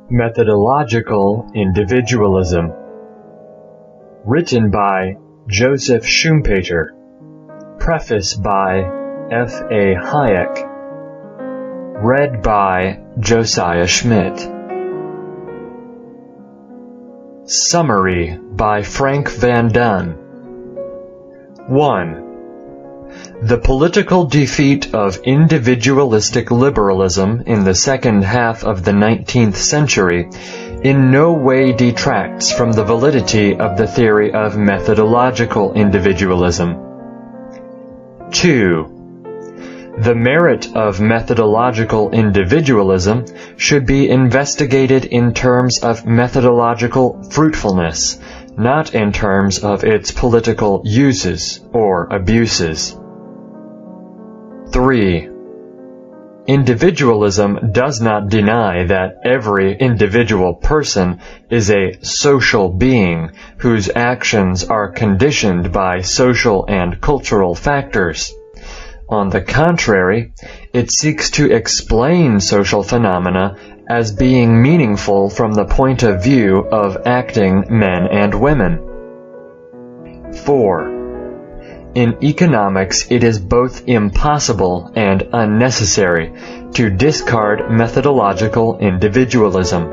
Methodological Individualism. Written by Joseph Schumpeter. Preface by F.A. Hayek. Read by Josiah Schmidt. Summary by Frank Van Dun. 1. The political defeat of individualistic liberalism in the second half of the 19th century in no way detracts from the validity of the theory of methodological individualism. 2. The merit of methodological individualism should be investigated in terms of methodological fruitfulness, not in terms of its political uses or abuses. 3. Individualism does not deny that every individual person is a social being whose actions are conditioned by social and cultural factors. On the contrary, it seeks to explain social phenomena as being meaningful from the point of view of acting men and women. 4. In economics, it is both impossible and unnecessary to discard methodological individualism.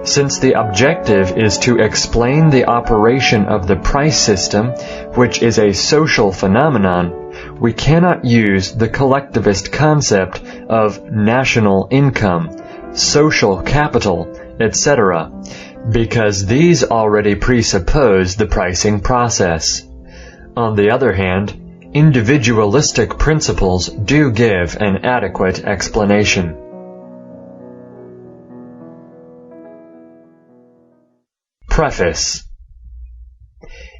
Since the objective is to explain the operation of the price system, which is a social phenomenon, we cannot use the collectivist concept of national income, social capital, etc., because these already presuppose the pricing process. On the other hand, individualistic principles do give an adequate explanation. Preface.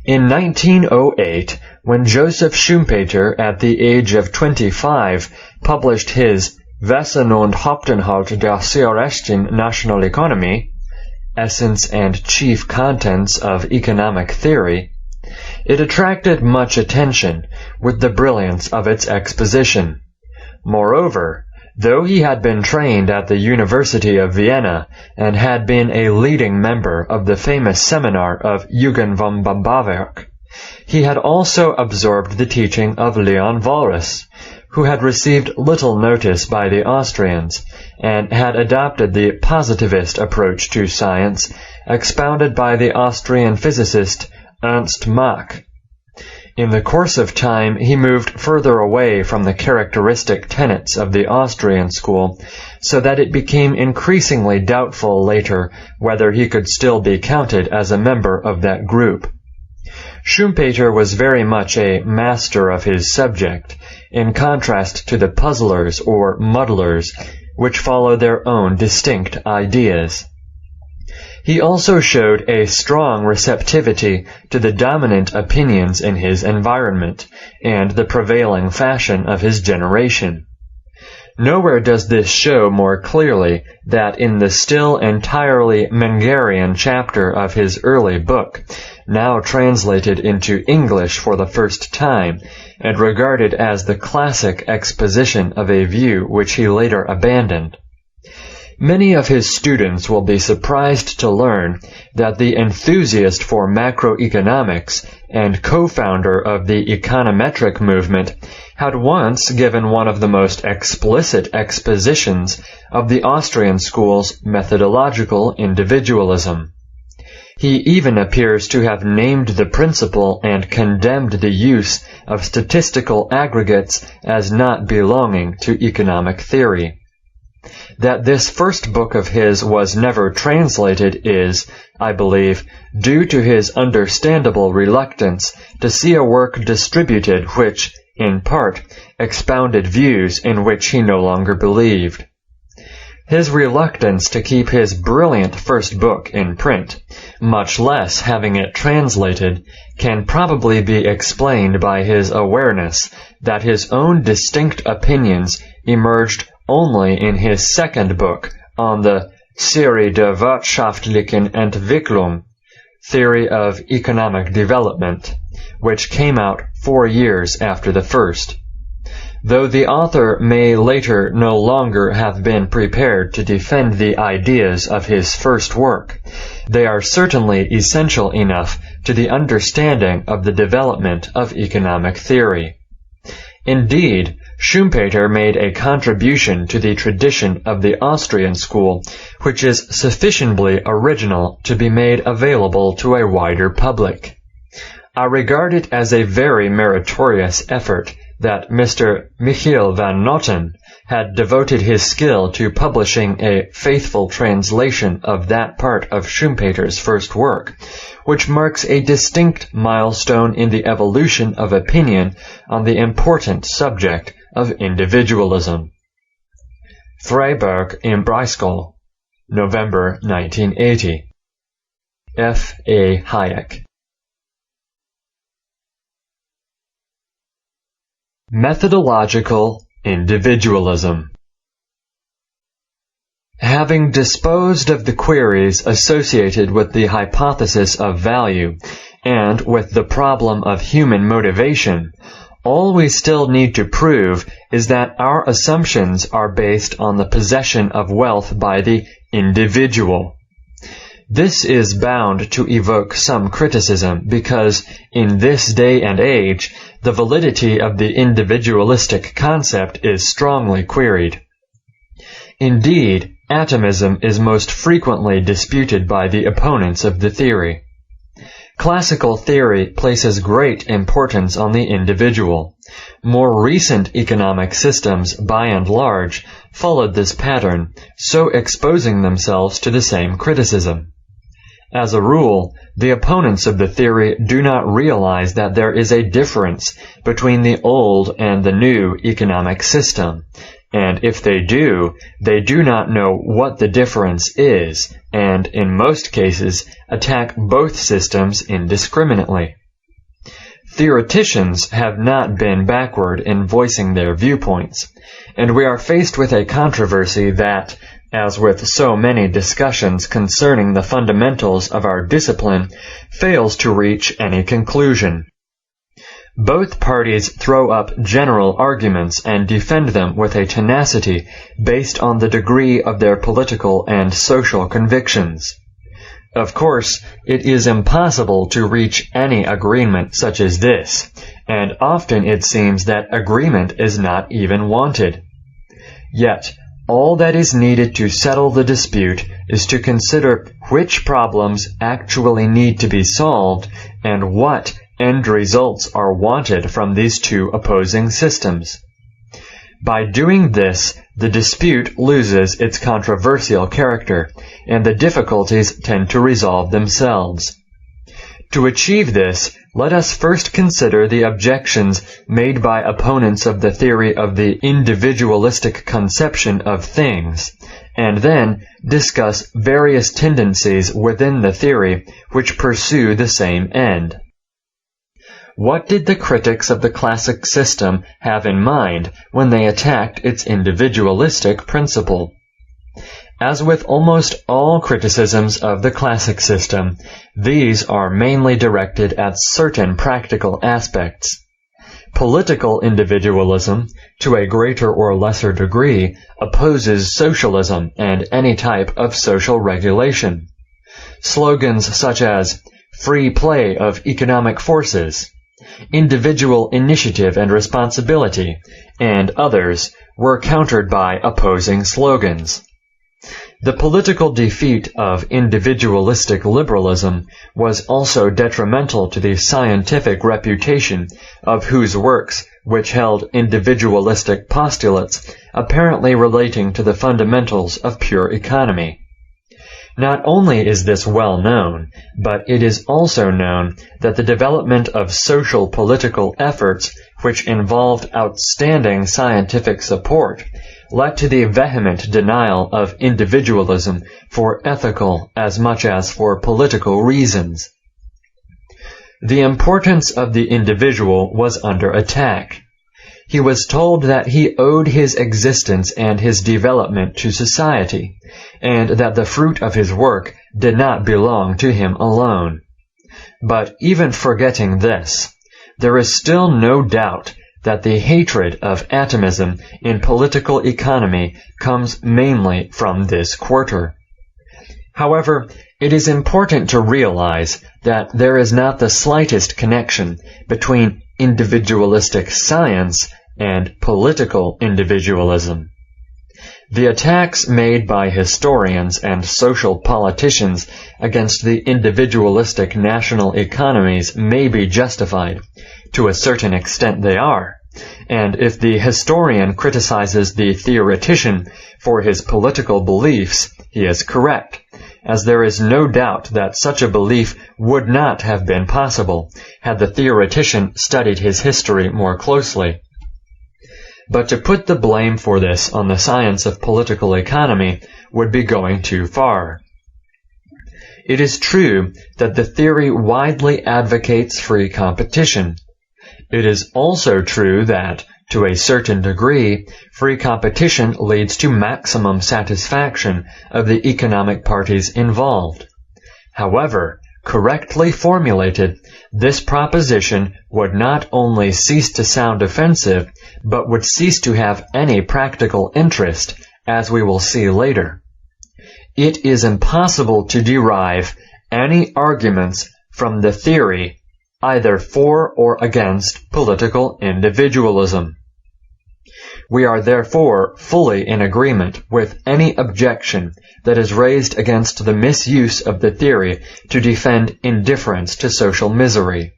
In 1908, when Joseph Schumpeter, at the age of 25, published his Wesen und Hauptinhalt der theoretischen Nationaleconomie, Essence and Chief Contents of Economic Theory, it attracted much attention with the brilliance of its exposition. Moreover, though he had been trained at the University of Vienna and had been a leading member of the famous seminar of Eugen von Bamberg, he had also absorbed the teaching of Leon Walras, who had received little notice by the Austrians, and had adopted the positivist approach to science expounded by the Austrian physicist Ernst Mach. In the course of time, he moved further away from the characteristic tenets of the Austrian school, so that it became increasingly doubtful later whether he could still be counted as a member of that group. Schumpeter was very much a master of his subject, in contrast to the puzzlers or muddlers, which follow their own distinct ideas. He also showed a strong receptivity to the dominant opinions in his environment and the prevailing fashion of his generation. Nowhere does this show more clearly that in the still entirely Mengerian chapter of his early book, now translated into English for the first time, and regarded as the classic exposition of a view which he later abandoned. Many of his students will be surprised to learn that the enthusiast for macroeconomics and co-founder of the econometric movement had once given one of the most explicit expositions of the Austrian school's methodological individualism. He even appears to have named the principle and condemned the use of statistical aggregates as not belonging to economic theory. That this first book of his was never translated is, I believe, due to his understandable reluctance to see a work distributed which, in part, expounded views in which he no longer believed. His reluctance to keep his brilliant first book in print, much less having it translated, can probably be explained by his awareness that his own distinct opinions emerged only in his second book on the Theorie der wirtschaftlichen Entwicklung, Theory of Economic Development, which came out 4 years after the first. Though the author may later no longer have been prepared to defend the ideas of his first work, they are certainly essential enough to the understanding of the development of economic theory. Indeed, Schumpeter made a contribution to the tradition of the Austrian school, which is sufficiently original to be made available to a wider public. I regard it as a very meritorious effort that Mr. Michiel van Noten had devoted his skill to publishing a faithful translation of that part of Schumpeter's first work, which marks a distinct milestone in the evolution of opinion on the important subject of individualism. Freiburg im Breisgau, November 1980. F. A. Hayek. Methodological individualism. Having disposed of the queries associated with the hypothesis of value and with the problem of human motivation, all we still need to prove is that our assumptions are based on the possession of wealth by the individual. This is bound to evoke some criticism because, in this day and age, the validity of the individualistic concept is strongly queried. Indeed, atomism is most frequently disputed by the opponents of the theory. Classical theory places great importance on the individual. More recent economic systems, by and large, followed this pattern, so exposing themselves to the same criticism. As a rule, the opponents of the theory do not realize that there is a difference between the old and the new economic system, and if they do not know what the difference is, and in most cases attack both systems indiscriminately. Theoreticians have not been backward in voicing their viewpoints, and we are faced with a controversy that, as with so many discussions concerning the fundamentals of our discipline, fails to reach any conclusion. Both parties throw up general arguments and defend them with a tenacity based on the degree of their political and social convictions. Of course, it is impossible to reach any agreement such as this, and often it seems that agreement is not even wanted. Yet, all that is needed to settle the dispute is to consider which problems actually need to be solved and what end results are wanted from these two opposing systems. By doing this, the dispute loses its controversial character, and the difficulties tend to resolve themselves. To achieve this, let us first consider the objections made by opponents of the theory of the individualistic conception of things, and then discuss various tendencies within the theory which pursue the same end. What did the critics of the classic system have in mind when they attacked its individualistic principle? As with almost all criticisms of the classic system, these are mainly directed at certain practical aspects. Political individualism, to a greater or lesser degree, opposes socialism and any type of social regulation. Slogans such as free play of economic forces, individual initiative and responsibility, and others were countered by opposing slogans. The political defeat of individualistic liberalism was also detrimental to the scientific reputation of whose works which held individualistic postulates apparently relating to the fundamentals of pure economy. Not only is this well known, but it is also known that the development of social political efforts which involved outstanding scientific support led to the vehement denial of individualism for ethical as much as for political reasons. The importance of the individual was under attack. He was told that he owed his existence and his development to society, and that the fruit of his work did not belong to him alone. But even forgetting this, there is still no doubt that the hatred of atomism in political economy comes mainly from this quarter. However, it is important to realize that there is not the slightest connection between individualistic science and political individualism. The attacks made by historians and social politicians against the individualistic national economies may be justified. To a certain extent they are. And if the historian criticizes the theoretician for his political beliefs, he is correct, as there is no doubt that such a belief would not have been possible had the theoretician studied his history more closely. But to put the blame for this on the science of political economy would be going too far. It is true that the theory widely advocates free competition. It is also true that, to a certain degree, free competition leads to maximum satisfaction of the economic parties involved. However, correctly formulated, this proposition would not only cease to sound offensive, but would cease to have any practical interest, as we will see later. It is impossible to derive any arguments from the theory either for or against political individualism. We are therefore fully in agreement with any objection that is raised against the misuse of the theory to defend indifference to social misery.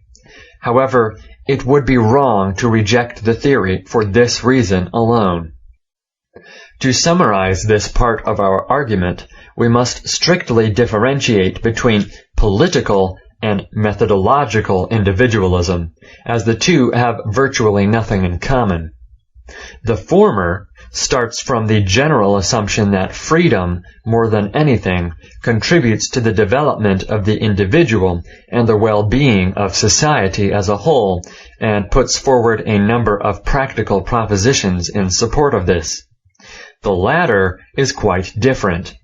However, it would be wrong to reject the theory for this reason alone. To summarize this part of our argument, we must strictly differentiate between political and methodological individualism, as the two have virtually nothing in common. The former starts from the general assumption that freedom, more than anything, contributes to the development of the individual and the well-being of society as a whole, and puts forward a number of practical propositions in support of this. The latter is quite different.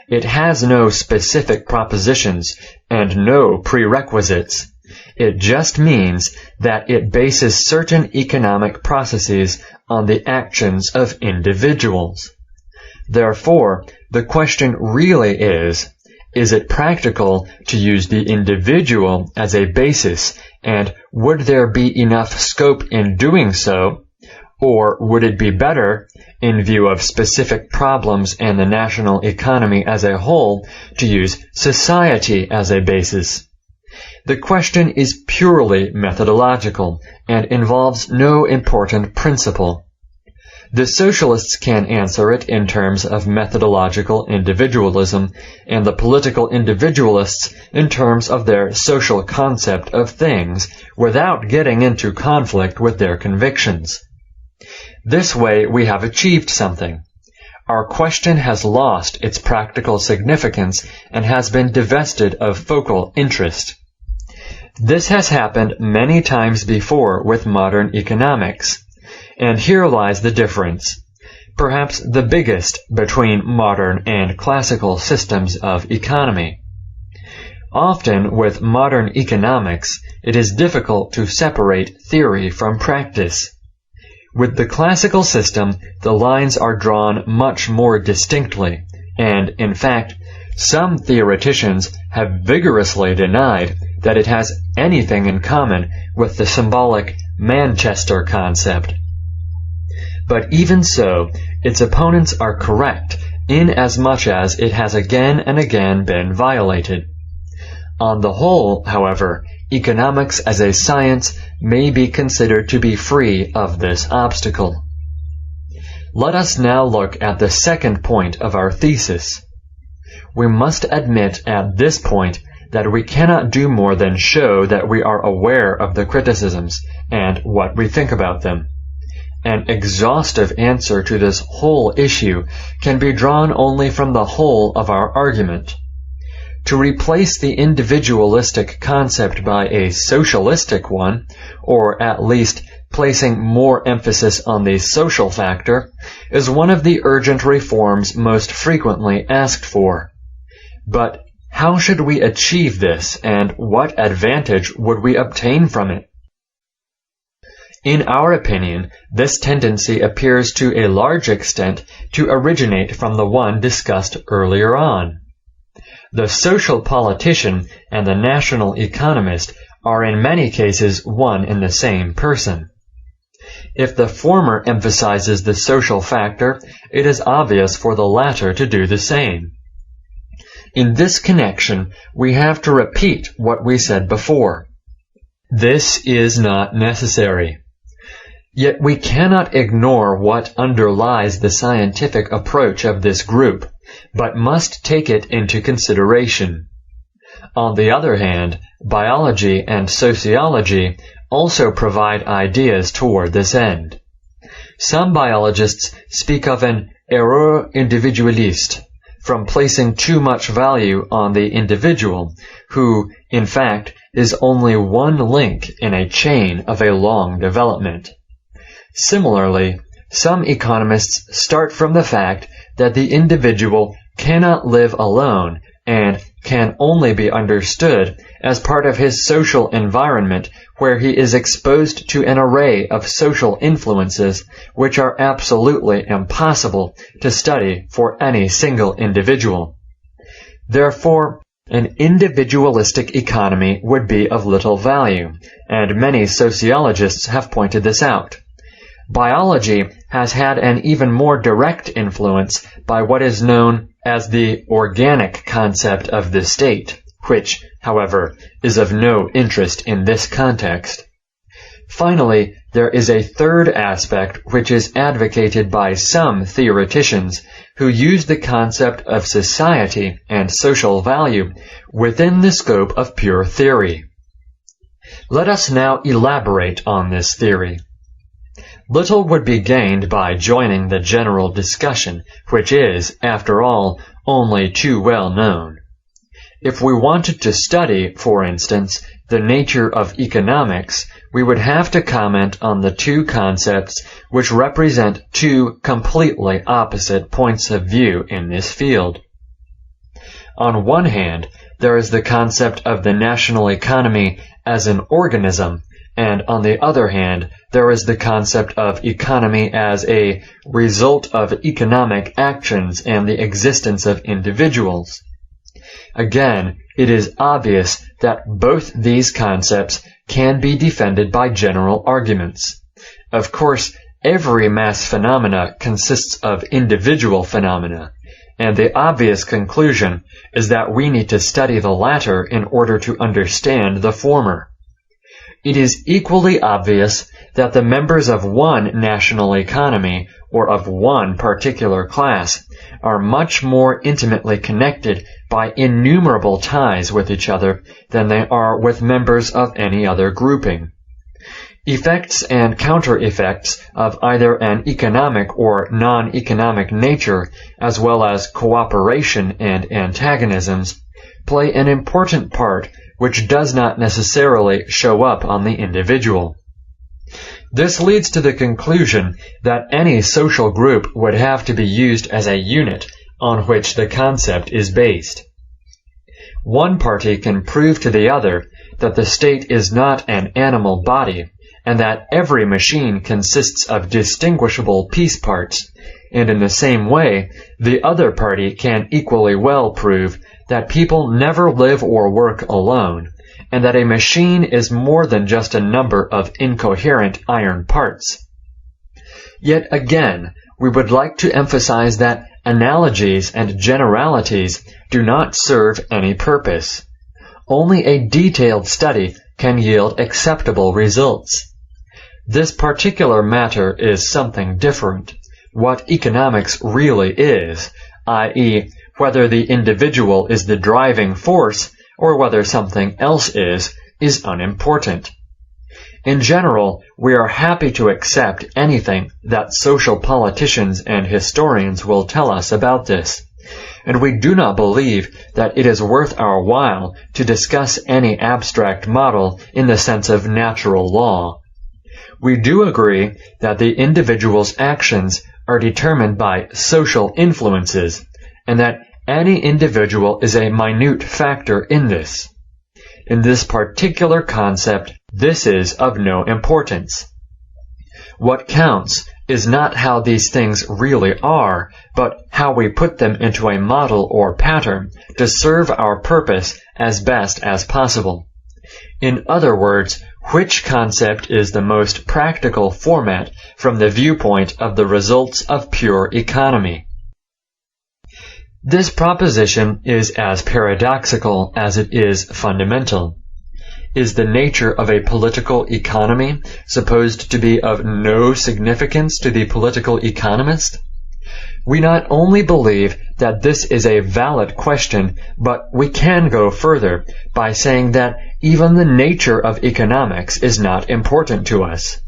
It has no specific propositions and no prerequisites. It just means that it bases certain economic processes on the actions of individuals. Therefore, the question really is it practical to use the individual as a basis, and would there be enough scope in doing so, or would it be better, in view of specific problems and the national economy as a whole, to use society as a basis? The question is purely methodological and involves no important principle. The socialists can answer it in terms of methodological individualism, and the political individualists in terms of their social concept of things, without getting into conflict with their convictions. This way we have achieved something. Our question has lost its practical significance and has been divested of focal interest. This has happened many times before with modern economics, and here lies the difference, perhaps the biggest between modern and classical systems of economy. Often with modern economics, it is difficult to separate theory from practice. With the classical system, the lines are drawn much more distinctly, and, in fact, some theoreticians have vigorously denied that it has anything in common with the symbolic Manchester concept. But even so, its opponents are correct, inasmuch as it has again and again been violated. On the whole, however, economics as a science may be considered to be free of this obstacle. Let us now look at the second point of our thesis. We must admit at this point that we cannot do more than show that we are aware of the criticisms and what we think about them. An exhaustive answer to this whole issue can be drawn only from the whole of our argument. To replace the individualistic concept by a socialistic one, or at least placing more emphasis on the social factor, is one of the urgent reforms most frequently asked for. But how should we achieve this, and what advantage would we obtain from it? In our opinion, this tendency appears to a large extent to originate from the one discussed earlier on. The social politician and the national economist are in many cases one and the same person. If the former emphasizes the social factor, it is obvious for the latter to do the same. In this connection, we have to repeat what we said before. This is not necessary. Yet we cannot ignore what underlies the scientific approach of this group, but must take it into consideration. On the other hand, biology and sociology also provide ideas toward this end. Some biologists speak of an erreur individualiste, from placing too much value on the individual, who, in fact, is only one link in a chain of a long development. Similarly, some economists start from the fact that the individual cannot live alone and can only be understood as part of his social environment, where he is exposed to an array of social influences which are absolutely impossible to study for any single individual. Therefore, an individualistic economy would be of little value, and many sociologists have pointed this out. Biology has had an even more direct influence by what is known as the organic concept of the state, which, however, is of no interest in this context. Finally, there is a third aspect which is advocated by some theoreticians who use the concept of society and social value within the scope of pure theory. Let us now elaborate on this theory. Little would be gained by joining the general discussion, which is, after all, only too well known. If we wanted to study, for instance, the nature of economics, we would have to comment on the two concepts which represent two completely opposite points of view in this field. On one hand, there is the concept of the national economy as an organism, and on the other hand, there is the concept of economy as a result of economic actions and the existence of individuals. Again, it is obvious that both these concepts can be defended by general arguments. Of course, every mass phenomena consists of individual phenomena, and the obvious conclusion is that we need to study the latter in order to understand the former. It is equally obvious that the members of one national economy or of one particular class are much more intimately connected by innumerable ties with each other than they are with members of any other grouping. Effects and counter-effects of either an economic or non-economic nature, as well as cooperation and antagonisms, play an important part which does not necessarily show up on the individual. This leads to the conclusion that any social group would have to be used as a unit on which the concept is based. One party can prove to the other that the state is not an animal body, and that every machine consists of distinguishable piece parts, and in the same way, the other party can equally well prove that people never live or work alone, and that a machine is more than just a number of incoherent iron parts. Yet again, we would like to emphasize that analogies and generalities do not serve any purpose. Only a detailed study can yield acceptable results. This particular matter is something different. What economics really is, i.e., whether the individual is the driving force or whether something else is unimportant. In general, we are happy to accept anything that social politicians and historians will tell us about this, and we do not believe that it is worth our while to discuss any abstract model in the sense of natural law. We do agree that the individual's actions are determined by social influences, and that any individual is a minute factor in this. In this particular concept, this is of no importance. What counts is not how these things really are, but how we put them into a model or pattern to serve our purpose as best as possible. In other words, which concept is the most practical format from the viewpoint of the results of pure economy? This proposition is as paradoxical as it is fundamental. Is the nature of a political economy supposed to be of no significance to the political economist? We not only believe that this is a valid question, but we can go further by saying that even the nature of economics is not important to us.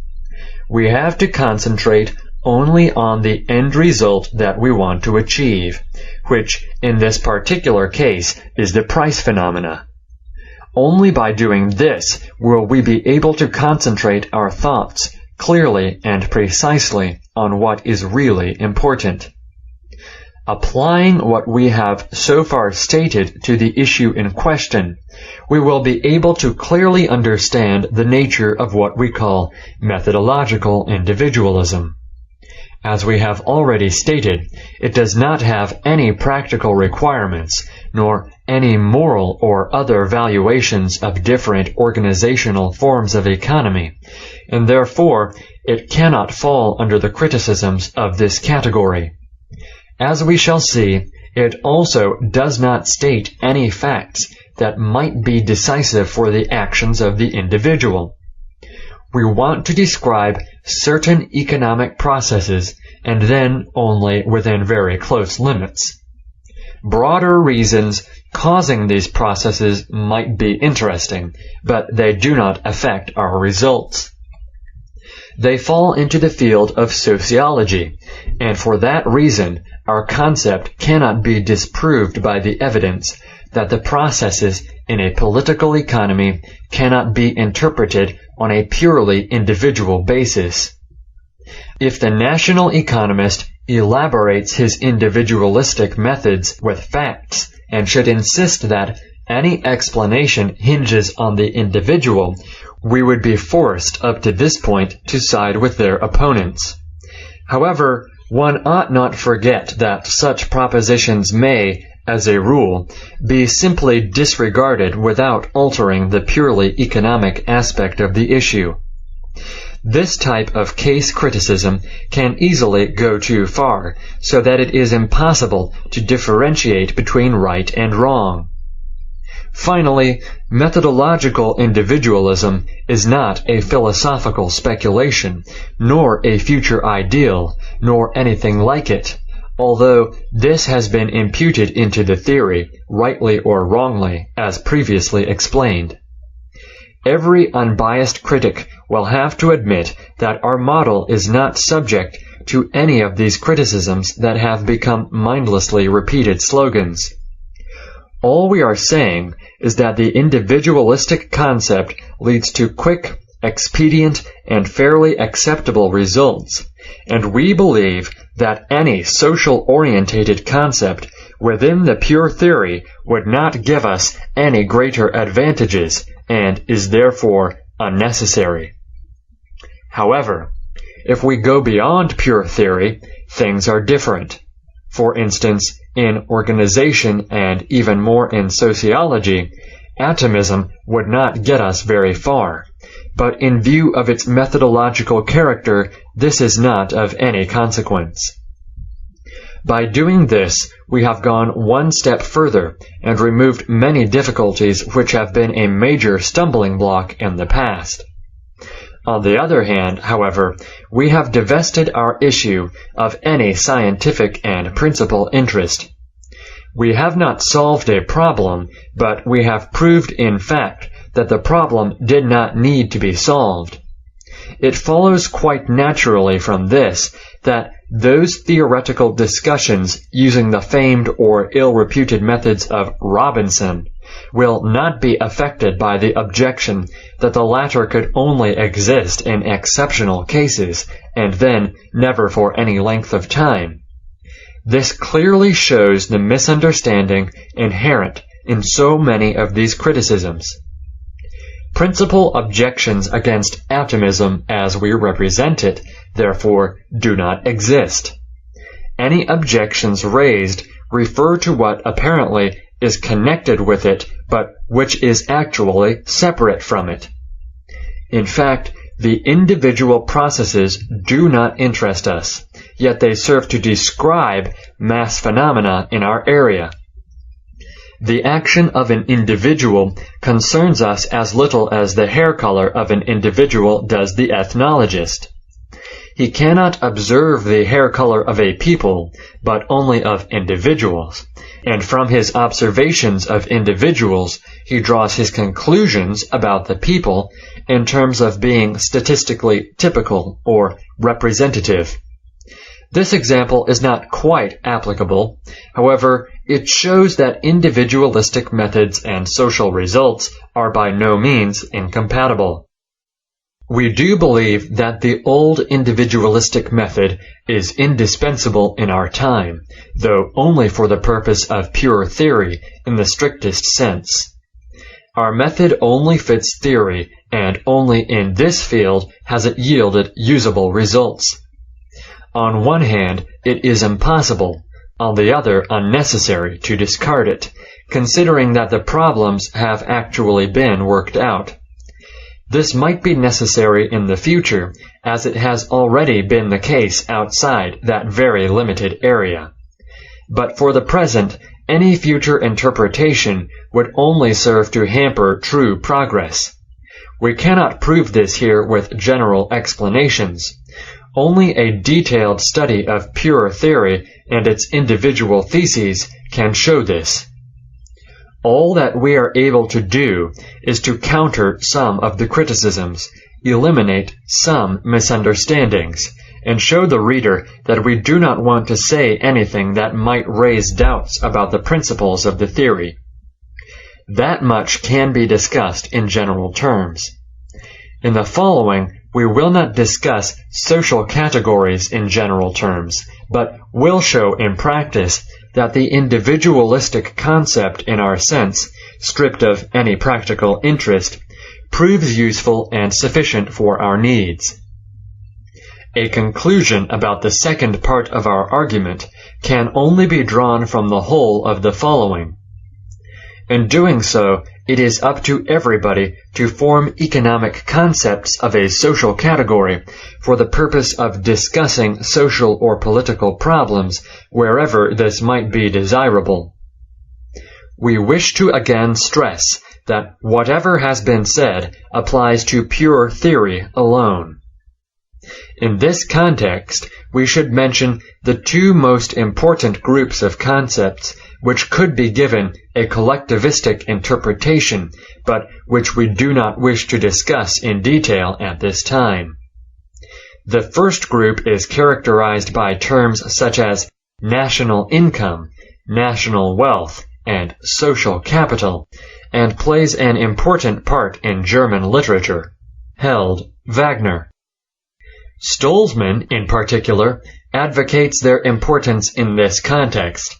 We have to concentrate only on the end result that we want to achieve, which in this particular case is the price phenomena. Only by doing this will we be able to concentrate our thoughts clearly and precisely on what is really important. Applying what we have so far stated to the issue in question, we will be able to clearly understand the nature of what we call methodological individualism. As we have already stated, it does not have any practical requirements, nor any moral or other valuations of different organizational forms of economy, and therefore it cannot fall under the criticisms of this category. As we shall see, it also does not state any facts that might be decisive for the actions of the individual. We want to describe certain economic processes, and then only within very close limits. Broader reasons causing these processes might be interesting, but they do not affect our results. They fall into the field of sociology, and for that reason, our concept cannot be disproved by the evidence that the processes in a political economy cannot be interpreted on a purely individual basis. If the national economist elaborates his individualistic methods with facts and should insist that any explanation hinges on the individual, we would be forced up to this point to side with their opponents. However, one ought not forget that such propositions may, as a rule, be simply disregarded without altering the purely economic aspect of the issue. This type of case criticism can easily go too far, so that it is impossible to differentiate between right and wrong. Finally, methodological individualism is not a philosophical speculation, nor a future ideal, nor anything like it, although this has been imputed into the theory, rightly or wrongly, as previously explained. Every unbiased critic will have to admit that our model is not subject to any of these criticisms that have become mindlessly repeated slogans. All we are saying is that the individualistic concept leads to quick, expedient, and fairly acceptable results, and we believe that any social-orientated concept within the pure theory would not give us any greater advantages and is therefore unnecessary. However, if we go beyond pure theory, things are different. For instance, in organization and even more in sociology, atomism would not get us very far, but in view of its methodological character, this is not of any consequence. By doing this, we have gone one step further and removed many difficulties which have been a major stumbling block in the past. On the other hand, however, we have divested our issue of any scientific and principal interest. We have not solved a problem, but we have proved in fact that the problem did not need to be solved. It follows quite naturally from this that those theoretical discussions using the famed or ill-reputed methods of Robinson will not be affected by the objection that the latter could only exist in exceptional cases, and then never for any length of time. This clearly shows the misunderstanding inherent in so many of these criticisms. Principal objections against atomism as we represent it, therefore, do not exist. Any objections raised refer to what apparently is connected with it, but which is actually separate from it. In fact, the individual processes do not interest us, yet they serve to describe mass phenomena in our area. The action of an individual concerns us as little as the hair color of an individual does the ethnologist. He cannot observe the hair color of a people, but only of individuals, and from his observations of individuals, he draws his conclusions about the people in terms of being statistically typical or representative. This example is not quite applicable. However, it shows that individualistic methods and social results are by no means incompatible. We do believe that the old individualistic method is indispensable in our time, though only for the purpose of pure theory in the strictest sense. Our method only fits theory, and only in this field has it yielded usable results. On one hand, it is impossible, on the other unnecessary to discard it, considering that the problems have actually been worked out. This might be necessary in the future, as it has already been the case outside that very limited area. But for the present, any future interpretation would only serve to hamper true progress. We cannot prove this here with general explanations. Only a detailed study of pure theory and its individual theses can show this. All that we are able to do is to counter some of the criticisms, eliminate some misunderstandings, and show the reader that we do not want to say anything that might raise doubts about the principles of the theory. That much can be discussed in general terms. In the following, we will not discuss social categories in general terms, but will show in practice that the individualistic concept in our sense, stripped of any practical interest, proves useful and sufficient for our needs. A conclusion about the second part of our argument can only be drawn from the whole of the following. In doing so, it is up to everybody to form economic concepts of a social category for the purpose of discussing social or political problems wherever this might be desirable. We wish to again stress that whatever has been said applies to pure theory alone. In this context, we should mention the two most important groups of concepts which could be given a collectivistic interpretation, but which we do not wish to discuss in detail at this time. The first group is characterized by terms such as national income, national wealth, and social capital, and plays an important part in German literature. Held, Wagner. Stolzmann, in particular, advocates their importance in this context.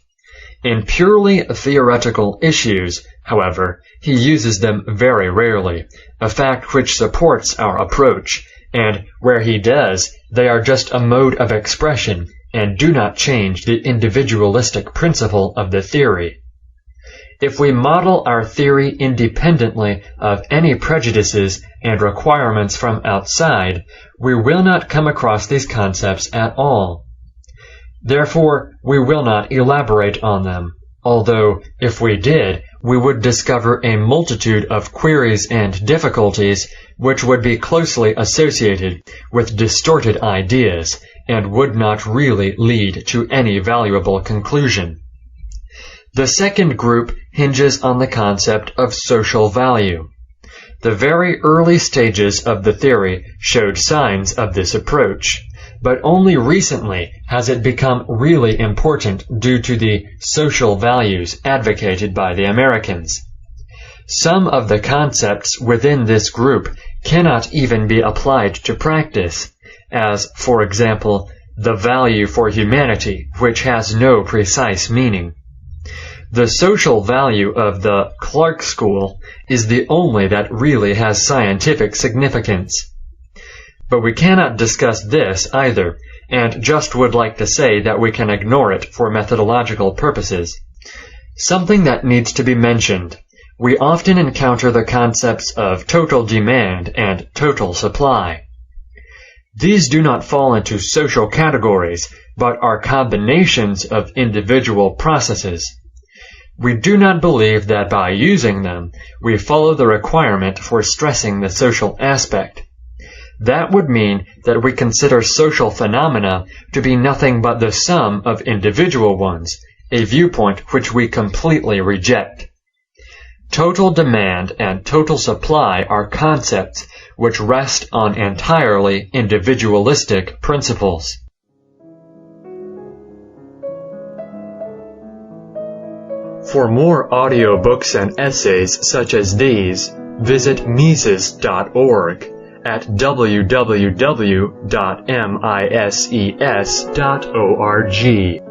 In purely theoretical issues, however, he uses them very rarely, a fact which supports our approach, and where he does, they are just a mode of expression and do not change the individualistic principle of the theory. If we model our theory independently of any prejudices and requirements from outside, we will not come across these concepts at all. Therefore, we will not elaborate on them, although, if we did, we would discover a multitude of queries and difficulties which would be closely associated with distorted ideas and would not really lead to any valuable conclusion. The second group hinges on the concept of social value. The very early stages of the theory showed signs of this approach, but only recently has it become really important due to the social values advocated by the Americans. Some of the concepts within this group cannot even be applied to practice, as, for example, the value for humanity, which has no precise meaning. The social value of the Clark School is the only that really has scientific significance. But we cannot discuss this either, and just would like to say that we can ignore it for methodological purposes. Something that needs to be mentioned. We often encounter the concepts of total demand and total supply. These do not fall into social categories, but are combinations of individual processes. We do not believe that by using them, we follow the requirement for stressing the social aspect. That would mean that we consider social phenomena to be nothing but the sum of individual ones, a viewpoint which we completely reject. Total demand and total supply are concepts which rest on entirely individualistic principles. For more audiobooks and essays such as these, visit Mises.org at www.mises.org.